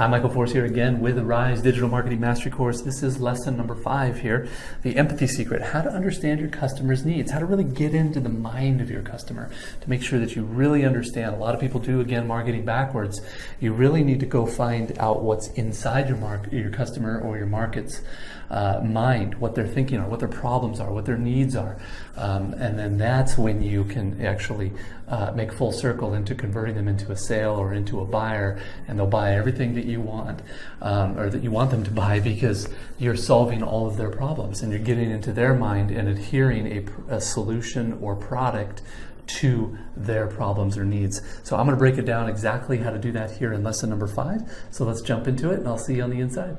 Hi, Michael Force here again with the Rise Digital Marketing Mastery course. This is lesson number 5 here, the empathy secret, how to understand your customer's needs, how to really get into the mind of your customer to make sure that you really understand. A lot of people do, again, marketing backwards. You really need to go find out what's inside your customer or your market's mind, what they're thinking are, what their problems are, what their needs are. And then that's when you can actually make full circle into converting them into a sale or into a buyer, and they'll buy everything that you want, or that you want them to buy, because you're solving all of their problems and you're getting into their mind and adhering a solution or product to their problems or needs. So I'm going to break it down exactly how to do that here in lesson number 5. So let's jump into it and I'll see you on the inside.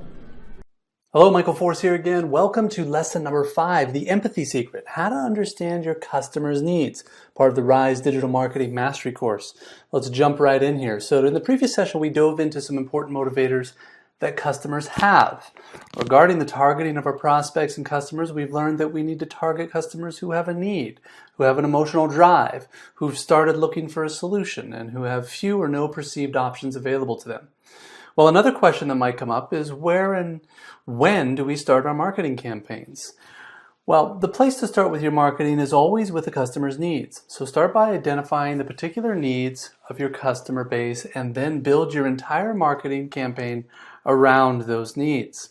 Hello, Michael Force here again. Welcome to lesson number 5, the empathy secret, how to understand your customer's needs, part of the Rise Digital Marketing Mastery course. Let's jump right in here. So in the previous session, we dove into some important motivators that customers have. Regarding the targeting of our prospects and customers, we've learned that we need to target customers who have a need, who have an emotional drive, who've started looking for a solution, and who have few or no perceived options available to them. Well, another question that might come up is where and when do we start our marketing campaigns? Well, the place to start with your marketing is always with the customer's needs. So start by identifying the particular needs of your customer base and then build your entire marketing campaign around those needs.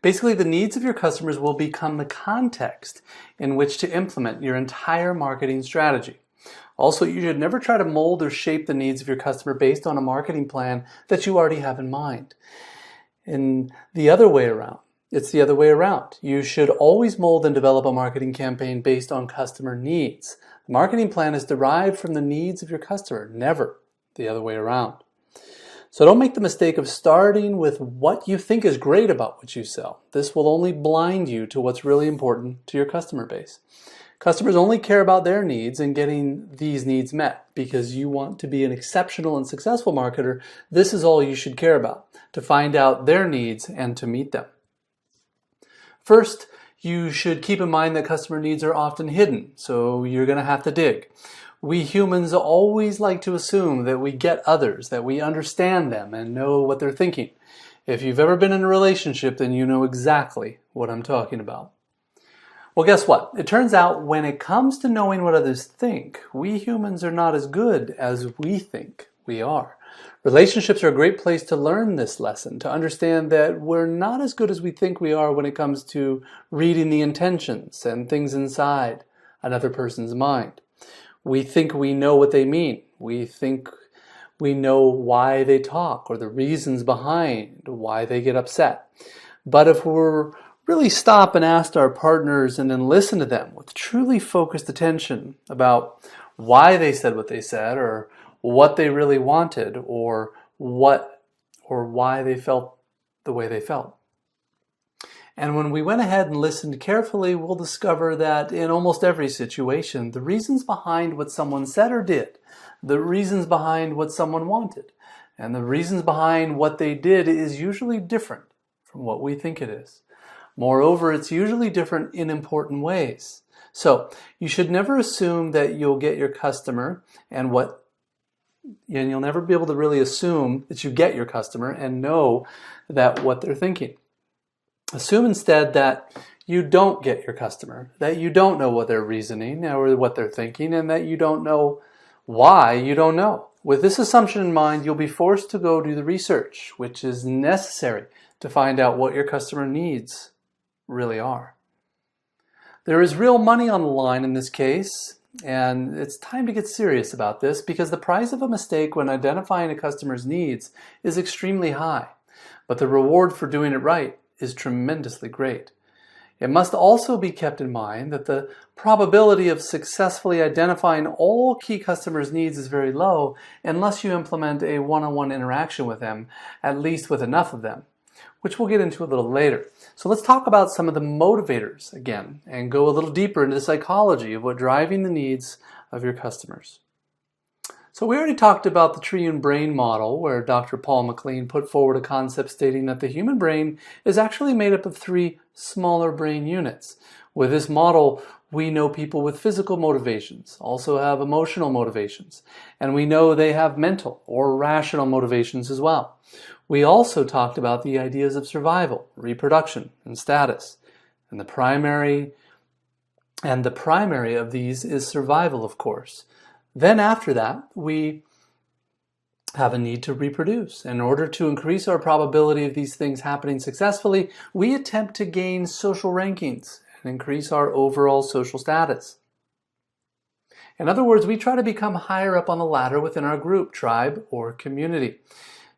Basically, the needs of your customers will become the context in which to implement your entire marketing strategy. Also, you should never try to mold or shape the needs of your customer based on a marketing plan that you already have in mind. And the other way around, it's the other way around. You should always mold and develop a marketing campaign based on customer needs. The marketing plan is derived from the needs of your customer, never the other way around. So don't make the mistake of starting with what you think is great about what you sell. This will only blind you to what's really important to your customer base. Customers only care about their needs and getting these needs met. Because you want to be an exceptional and successful marketer, this is all you should care about, to find out their needs and to meet them. First, you should keep in mind that customer needs are often hidden, so you're going to have to dig. We humans always like to assume that we get others, that we understand them and know what they're thinking. If you've ever been in a relationship, then you know exactly what I'm talking about. Well, guess what? It turns out when it comes to knowing what others think, we humans are not as good as we think we are. Relationships are a great place to learn this lesson, to understand that we're not as good as we think we are when it comes to reading the intentions and things inside another person's mind. We think we know what they mean. We think we know why they talk or the reasons behind why they get upset. But if we're really stop and ask our partners and then listen to them with truly focused attention about why they said what they said, or what they really wanted, or why they felt the way they felt. And when we went ahead and listened carefully, we'll discover that in almost every situation, the reasons behind what someone said or did, the reasons behind what someone wanted, and the reasons behind what they did is usually different from what we think it is. Moreover, it's usually different in important ways. So you should never assume that you'll get your customer and you'll never be able to really assume that you get your customer and know that what they're thinking. Assume instead that you don't get your customer, that you don't know what they're reasoning or what they're thinking, and that you don't know why you don't know. With this assumption in mind, you'll be forced to go do the research, which is necessary to find out what your customer needs really are. There is real money on the line in this case, and it's time to get serious about this because the price of a mistake when identifying a customer's needs is extremely high, but the reward for doing it right is tremendously great. It must also be kept in mind that the probability of successfully identifying all key customers' needs is very low unless you implement a one-on-one interaction with them, at least with enough of them, which we'll get into a little later. So let's talk about some of the motivators again and go a little deeper into the psychology of what driving the needs of your customers. So we already talked about the Triune Brain model, where Dr. Paul MacLean put forward a concept stating that the human brain is actually made up of 3 smaller brain units. With this model, we know people with physical motivations also have emotional motivations, and we know they have mental or rational motivations as well. We also talked about the ideas of survival, reproduction, and status. And the primary of these is survival, of course. Then after that, we have a need to reproduce. In order to increase our probability of these things happening successfully, we attempt to gain social rankings and increase our overall social status. In other words, we try to become higher up on the ladder within our group, tribe, or community.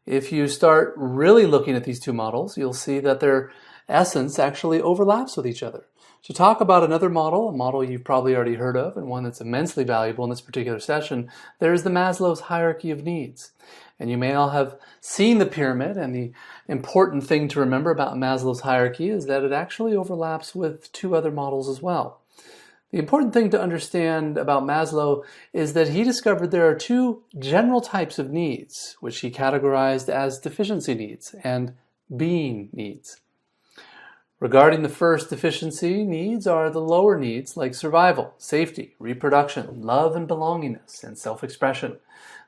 If you start really looking at these two models, you'll see that their essence actually overlaps with each other. To talk about another model, a model you've probably already heard of, and one that's immensely valuable in this particular session, there's the Maslow's hierarchy of needs. And you may all have seen the pyramid, and the important thing to remember about Maslow's hierarchy is that it actually overlaps with two other models as well. The important thing to understand about Maslow is that he discovered there are two general types of needs, which he categorized as deficiency needs and being needs. Regarding the first deficiency needs are the lower needs like survival, safety, reproduction, love and belongingness, and self-expression.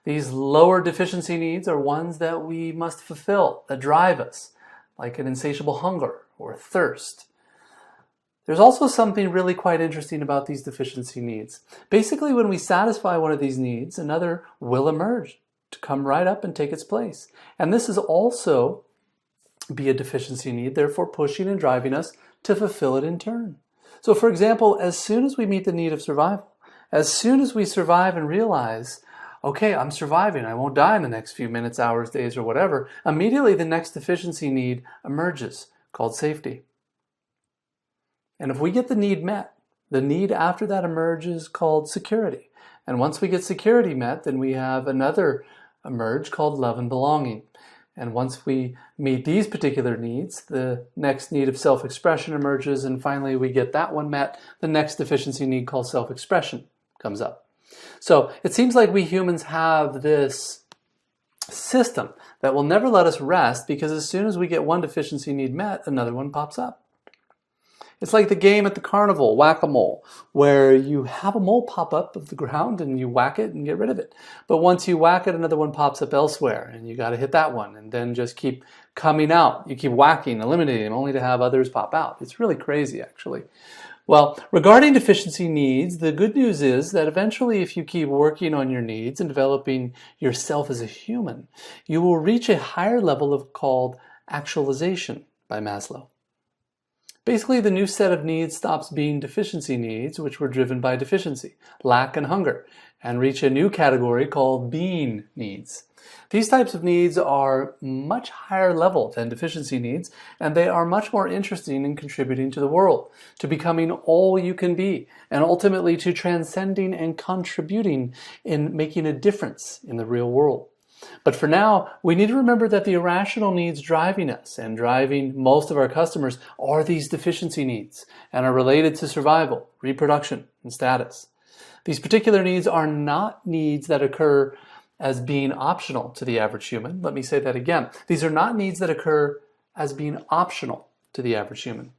These lower deficiency needs are ones that we must fulfill, that drive us, like an insatiable hunger or thirst. There's also something really quite interesting about these deficiency needs. Basically, when we satisfy one of these needs, another will emerge to come right up and take its place. And this is also be a deficiency need, therefore pushing and driving us to fulfill it in turn. So for example, as soon as we meet the need of survival, as soon as we survive and realize, okay, I'm surviving, I won't die in the next few minutes, hours, days, or whatever, immediately the next deficiency need emerges, called safety. And if we get the need met, the need after that emerges called security. And once we get security met, then we have another emerge called love and belonging. And once we meet these particular needs, the next need of self-expression emerges, and finally we get that one met, the next deficiency need called self-expression comes up. So it seems like we humans have this system that will never let us rest, because as soon as we get one deficiency need met, another one pops up. It's like the game at the carnival, whack-a-mole, where you have a mole pop up of the ground and you whack it and get rid of it. But once you whack it, another one pops up elsewhere and you got to hit that one and then just keep coming out. You keep whacking, eliminating them, only to have others pop out. It's really crazy, actually. Well, regarding deficiency needs, the good news is that eventually if you keep working on your needs and developing yourself as a human, you will reach a higher level of called actualization by Maslow. Basically, the new set of needs stops being deficiency needs, which were driven by deficiency, lack, and hunger, and reach a new category called being needs. These types of needs are much higher level than deficiency needs, and they are much more interesting in contributing to the world, to becoming all you can be, and ultimately to transcending and contributing in making a difference in the real world. But for now, we need to remember that the irrational needs driving us and driving most of our customers are these deficiency needs and are related to survival, reproduction, and status. These particular needs are not needs that occur as being optional to the average human. Let me say that again. These are not needs that occur as being optional to the average human.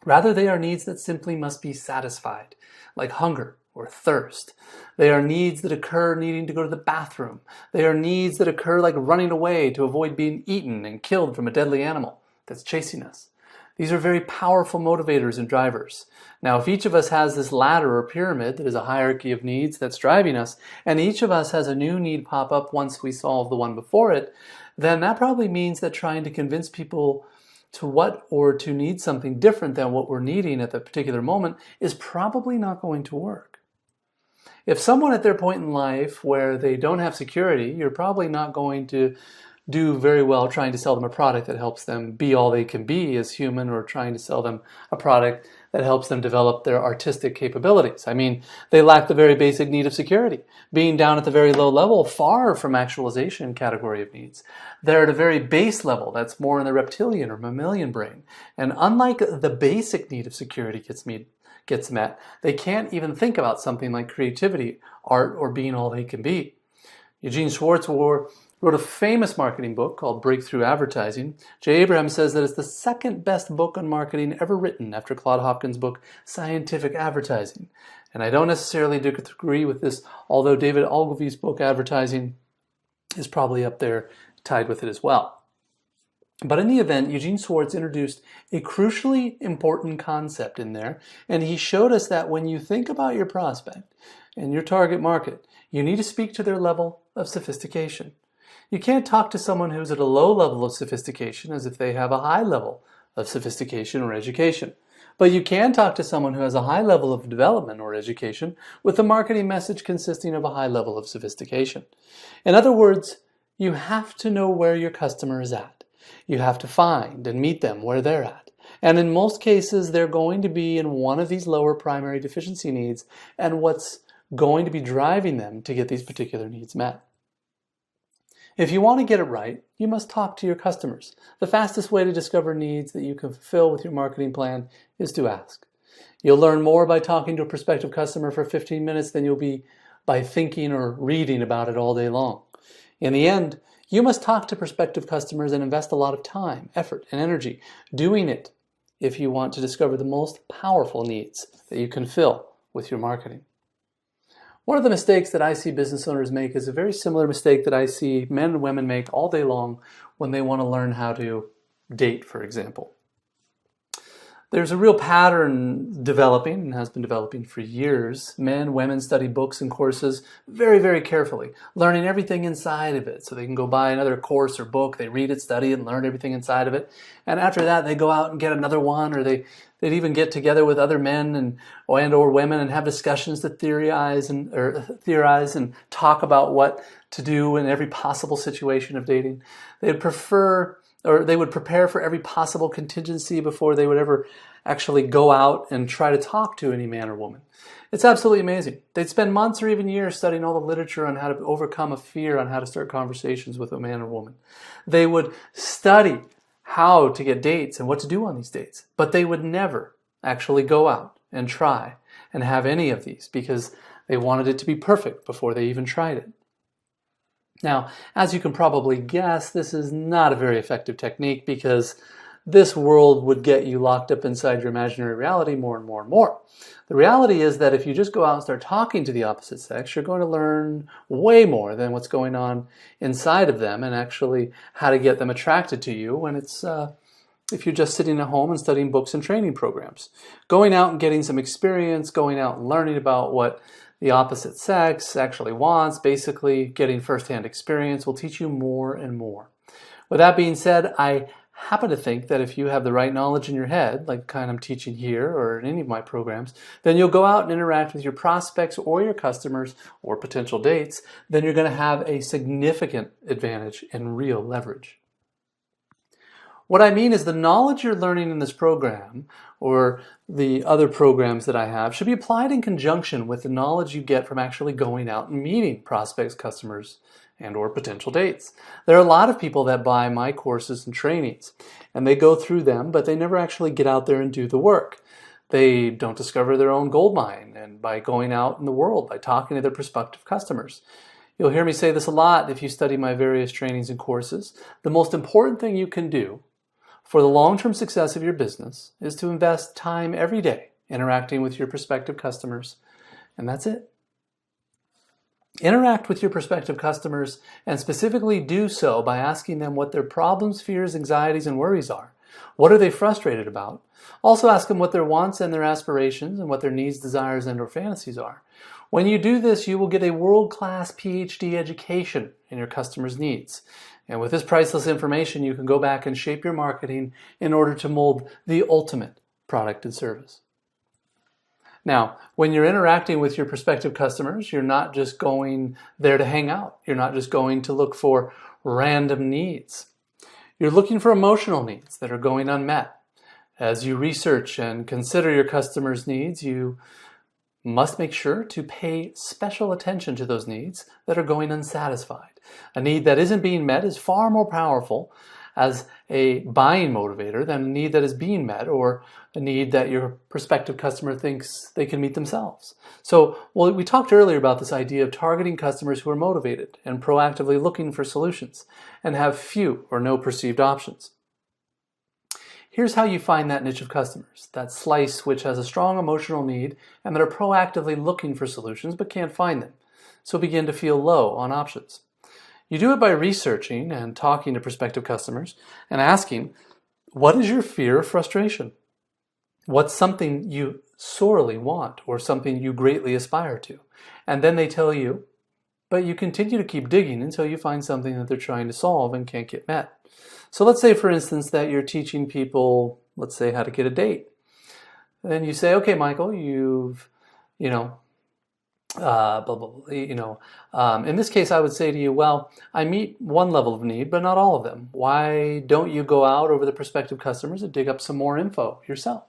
Rather, they are needs that simply must be satisfied, like hunger or thirst. They are needs that occur needing to go to the bathroom. They are needs that occur like running away to avoid being eaten and killed from a deadly animal that's chasing us. These are very powerful motivators and drivers. Now, if each of us has this ladder or pyramid that is a hierarchy of needs that's driving us, and each of us has a new need pop up once we solve the one before it, then that probably means that trying to convince people to what or to need something different than what we're needing at that particular moment is probably not going to work. If someone at their point in life where they don't have security, you're probably not going to do very well trying to sell them a product that helps them be all they can be as human, or trying to sell them a product that helps them develop their artistic capabilities. I mean, they lack the very basic need of security, being down at the very low level, far from actualization category of needs. They're at a very base level that's more in the reptilian or mammalian brain. And unlike the basic need of security gets met, they can't even think about something like creativity, art, or being all they can be. Eugene Schwartz wrote a famous marketing book called Breakthrough Advertising. Jay Abraham says that it's the second best book on marketing ever written after Claude Hopkins' book Scientific Advertising. And I don't necessarily agree with this, although David Ogilvy's book Advertising is probably up there tied with it as well. But in the event, Eugene Schwartz introduced a crucially important concept in there, and he showed us that when you think about your prospect and your target market, you need to speak to their level of sophistication. You can't talk to someone who's at a low level of sophistication as if they have a high level of sophistication or education. But you can talk to someone who has a high level of development or education with a marketing message consisting of a high level of sophistication. In other words, you have to know where your customer is at. You have to find and meet them where they're at. And in most cases, they're going to be in one of these lower primary deficiency needs and what's going to be driving them to get these particular needs met. If you want to get it right, you must talk to your customers. The fastest way to discover needs that you can fulfill with your marketing plan is to ask. You'll learn more by talking to a prospective customer for 15 minutes than you'll be by thinking or reading about it all day long. In the end, you must talk to prospective customers and invest a lot of time, effort, and energy doing it if you want to discover the most powerful needs that you can fill with your marketing. One of the mistakes that I see business owners make is a very similar mistake that I see men and women make all day long when they want to learn how to date, for example. There's a real pattern developing and has been developing for years. Men and women study books and courses very, very carefully, learning everything inside of it so they can go buy another course or book. They read it, study it, and learn everything inside of it. And after that, they go out and get another one, or they'd even get together with other men and or women and have discussions to theorize and talk about what to do in every possible situation of dating. They would prepare for every possible contingency before they would ever actually go out and try to talk to any man or woman. It's absolutely amazing. They'd spend months or even years studying all the literature on how to overcome a fear on how to start conversations with a man or woman. They would study how to get dates and what to do on these dates, but they would never actually go out and try and have any of these because they wanted it to be perfect before they even tried it. Now, as you can probably guess, this is not a very effective technique because this world would get you locked up inside your imaginary reality more and more and more. The reality is that if you just go out and start talking to the opposite sex, you're going to learn way more than what's going on inside of them and actually how to get them attracted to you when if you're just sitting at home and studying books and training programs. Going out and getting some experience, going out and learning about what the opposite sex actually wants, basically getting firsthand experience will teach you more and more. With that being said, I happen to think that if you have the right knowledge in your head, like the kind I'm teaching here or in any of my programs, then you'll go out and interact with your prospects or your customers or potential dates, then you're going to have a significant advantage and real leverage. What I mean is the knowledge you're learning in this program or the other programs that I have should be applied in conjunction with the knowledge you get from actually going out and meeting prospects, customers, and or potential dates. There are a lot of people that buy my courses and trainings and they go through them, but they never actually get out there and do the work. They don't discover their own gold mine and by going out in the world, by talking to their prospective customers. You'll hear me say this a lot if you study my various trainings and courses. The most important thing you can do for the long-term success of your business is to invest time every day interacting with your prospective customers, and that's it. Interact with your prospective customers and specifically do so by asking them what their problems, fears, anxieties, and worries are. What are they frustrated about? Also ask them what their wants and their aspirations and what their needs, desires, and or fantasies are. When you do this, you will get a world-class PhD education in your customers' needs. And with this priceless information, you can go back and shape your marketing in order to mold the ultimate product and service. Now, when you're interacting with your prospective customers, you're not just going there to hang out. You're not just going to look for random needs. You're looking for emotional needs that are going unmet. As you research and consider your customers' needs, you must make sure to pay special attention to those needs that are going unsatisfied. A need that isn't being met is far more powerful as a buying motivator than a need that is being met or a need that your prospective customer thinks they can meet themselves. So, we talked earlier about this idea of targeting customers who are motivated and proactively looking for solutions and have few or no perceived options. Here's how you find that niche of customers, that slice which has a strong emotional need and that are proactively looking for solutions but can't find them, so begin to feel low on options. You do it by researching and talking to prospective customers and asking, what is your fear or frustration? What's something you sorely want or something you greatly aspire to? And then they tell you, but you continue to keep digging until you find something that they're trying to solve and can't get met. So let's say, for instance, that you're teaching people, let's say, how to get a date. Then you say, okay, Michael, you've, blah, blah, blah, in this case, I would say to you, well, I meet one level of need, but not all of them. Why don't you go out over the prospective customers and dig up some more info yourself?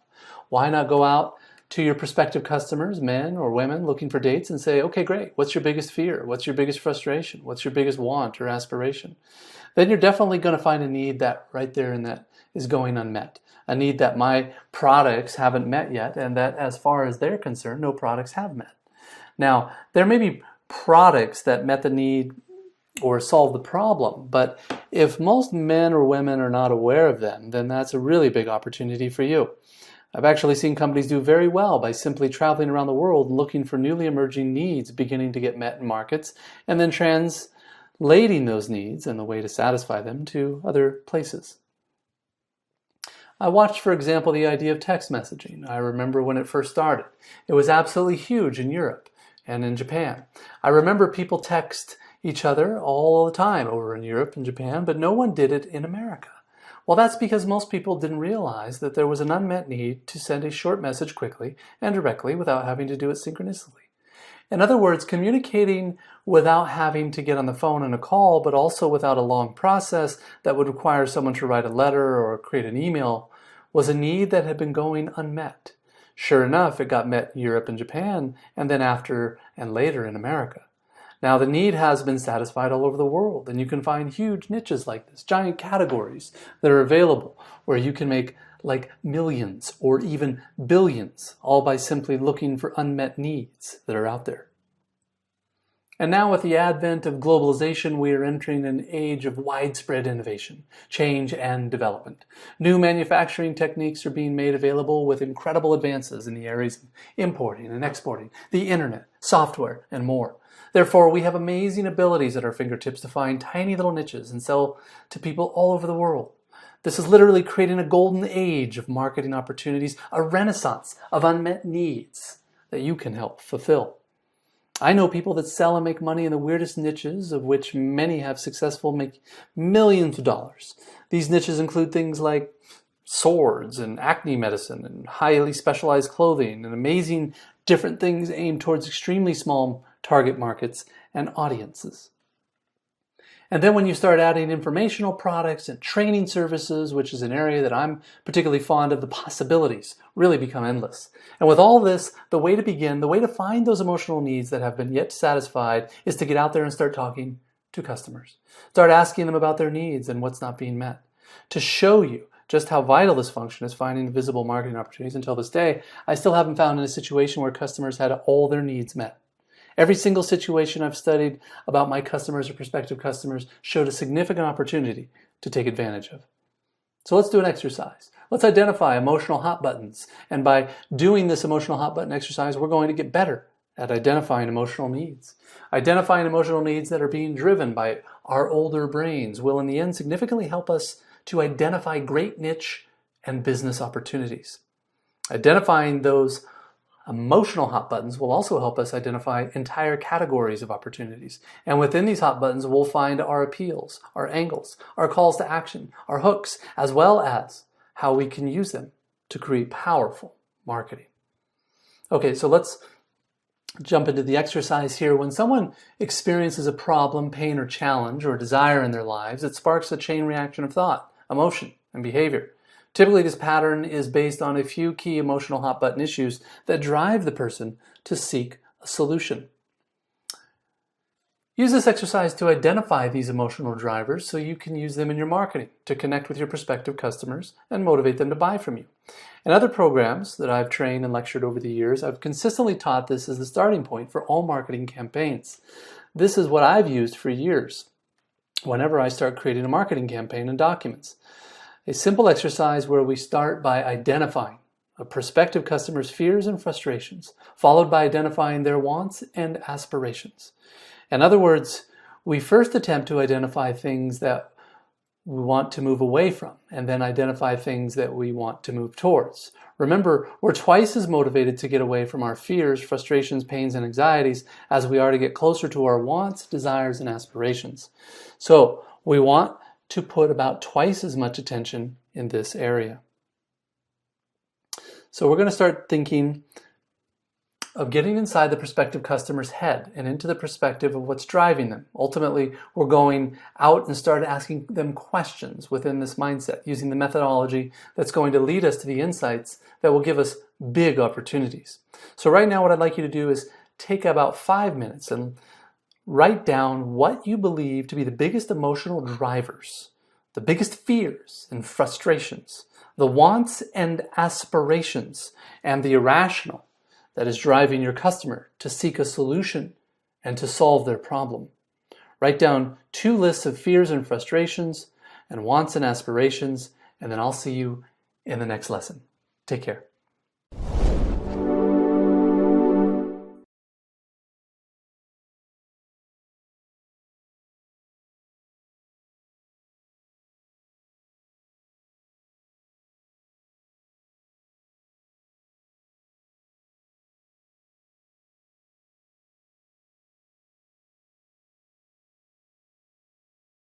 Why not go out to your prospective customers, men or women looking for dates, and say, okay, great, what's your biggest fear? What's your biggest frustration? What's your biggest want or aspiration? Then you're definitely going to find a need that right there and that is going unmet. A need that my products haven't met yet, and that as far as they're concerned, no products have met. Now, there may be products that met the need or solve the problem, but if most men or women are not aware of them, then that's a really big opportunity for you. I've actually seen companies do very well by simply traveling around the world and looking for newly emerging needs beginning to get met in markets, and then translating those needs and the way to satisfy them to other places. I watched, for example, the idea of text messaging. I remember when it first started. It was absolutely huge in Europe and in Japan. I remember people text each other all the time over in Europe and Japan, but no one did it in America. Well, that's because most people didn't realize that there was an unmet need to send a short message quickly and directly without having to do it synchronously. In other words, communicating without having to get on the phone and a call, but also without a long process that would require someone to write a letter or create an email, was a need that had been going unmet. Sure enough, it got met in Europe and Japan, and then after and later in America. Now, the need has been satisfied all over the world, and you can find huge niches like this, giant categories that are available where you can make like millions or even billions, all by simply looking for unmet needs that are out there. And now with the advent of globalization, we are entering an age of widespread innovation, change, and development. New manufacturing techniques are being made available with incredible advances in the areas of importing and exporting, the internet, software, and more. Therefore, we have amazing abilities at our fingertips to find tiny little niches and sell to people all over the world. This is literally creating a golden age of marketing opportunities, a renaissance of unmet needs that you can help fulfill. I know people that sell and make money in the weirdest niches, of which many have successful make millions of dollars. These niches include things like swords and acne medicine and highly specialized clothing and amazing different things aimed towards extremely small target markets and audiences. And then when you start adding informational products and training services, which is an area that I'm particularly fond of, the possibilities really become endless. And with all this, the way to begin, the way to find those emotional needs that have been yet satisfied is to get out there and start talking to customers. Start asking them about their needs and what's not being met. To show you just how vital this function is, finding visible marketing opportunities, until this day, I still haven't found in a situation where customers had all their needs met. Every single situation I've studied about my customers or prospective customers showed a significant opportunity to take advantage of. So let's do an exercise. Let's identify emotional hot buttons. And by doing this emotional hot button exercise, we're going to get better at identifying emotional needs. Identifying emotional needs that are being driven by our older brains will in the end significantly help us to identify great niche and business opportunities. Identifying those emotional hot buttons will also help us identify entire categories of opportunities. And within these hot buttons, we'll find our appeals, our angles, our calls to action, our hooks, as well as how we can use them to create powerful marketing. Okay, so let's jump into the exercise here. When someone experiences a problem, pain, or challenge, or desire in their lives, it sparks a chain reaction of thought, emotion, and behavior. Typically, this pattern is based on a few key emotional hot button issues that drive the person to seek a solution. Use this exercise to identify these emotional drivers so you can use them in your marketing to connect with your prospective customers and motivate them to buy from you. In other programs that I've trained and lectured over the years, I've consistently taught this as the starting point for all marketing campaigns. This is what I've used for years whenever I start creating a marketing campaign and documents. A simple exercise where we start by identifying a prospective customer's fears and frustrations, followed by identifying their wants and aspirations. In other words, we first attempt to identify things that we want to move away from, and then identify things that we want to move towards. Remember, we're twice as motivated to get away from our fears, frustrations, pains, and anxieties as we are to get closer to our wants, desires, and aspirations. So we want to put about twice as much attention in this area. So we're going to start thinking of getting inside the prospective customer's head and into the perspective of what's driving them. Ultimately, we're going out and start asking them questions within this mindset, using the methodology that's going to lead us to the insights that will give us big opportunities. So right now, what I'd like you to do is take about 5 minutes and write down what you believe to be the biggest emotional drivers, the biggest fears and frustrations, the wants and aspirations, and the irrational that is driving your customer to seek a solution and to solve their problem. Write down 2 lists of fears and frustrations and wants and aspirations, and then I'll see you in the next lesson. Take care.